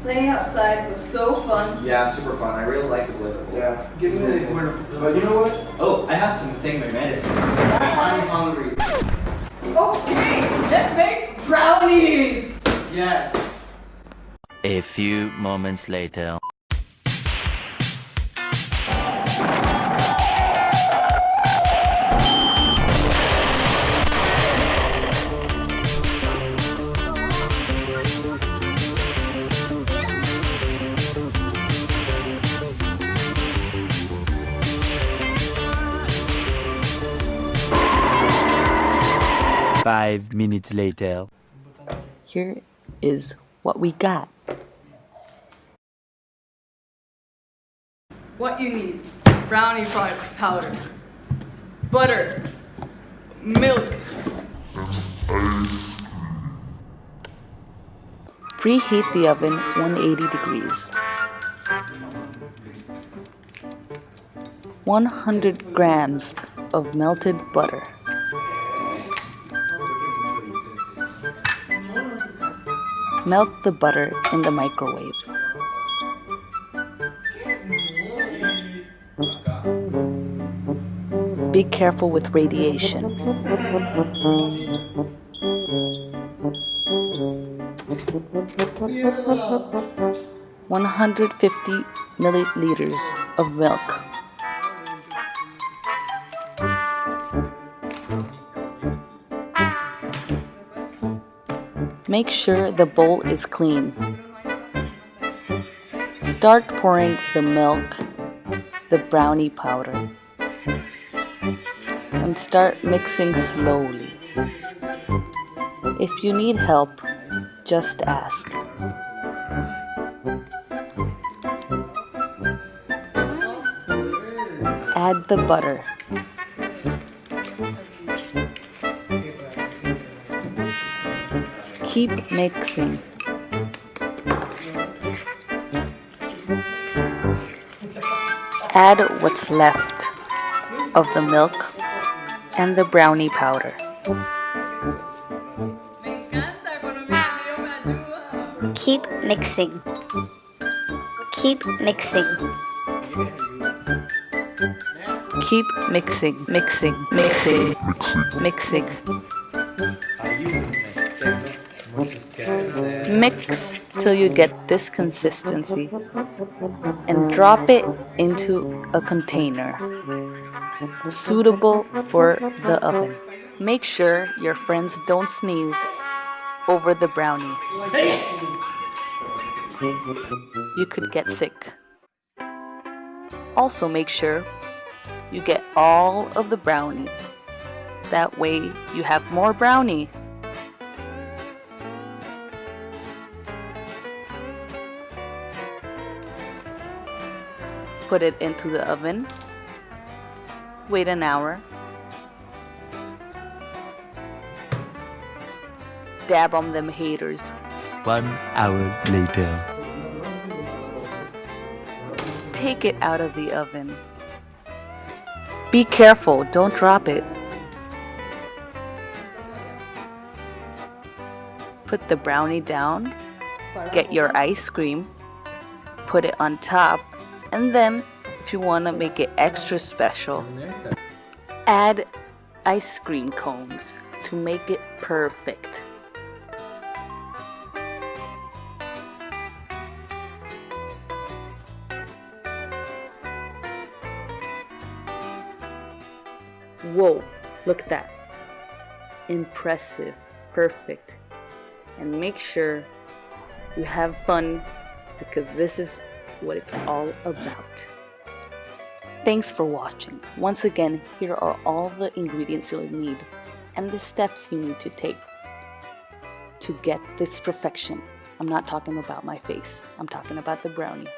Playing outside was so fun. Yeah, super fun. I really like to play the ball. Yeah, give me this corner. But you know what? Oh, I have to take my medicines. I'm hungry. Okay, let's make brownies! Yes. A few moments later. Five minutes later. Here is what we got. What you need: brownie powder, butter, milk. Preheat the oven 180 degrees. 100 grams of melted butter. Melt the butter in the microwave. Be careful with radiation. 150 milliliters of milk. Make sure the bowl is clean. Start pouring the milk, the brownie powder, and start mixing slowly. If you need help, just ask. Add the butter. Keep mixing. Add what's left of the milk and the brownie powder. Keep mixing. Keep mixing. Keep mixing, mixing. Mix till you get this consistency and drop it into a container suitable for the oven. Make sure your friends don't sneeze over the brownie. You could get sick. Also make sure you get all of the brownie. That way you have more brownie. Put it into the oven. Wait an hour. Dab on them haters. 1 hour later. Take it out of the oven. Be careful, don't drop it. Put the brownie down. Get your ice cream. Put it on top. And then, if you want to make it extra special, add ice cream cones to make it perfect. Whoa, look at that. Impressive, perfect. And make sure you have fun, because this is what it's all about. Thanks for watching. Once again, here are all the ingredients you'll need and the steps you need to take to get this perfection. I'm not talking about my face. I'm talking about the brownie.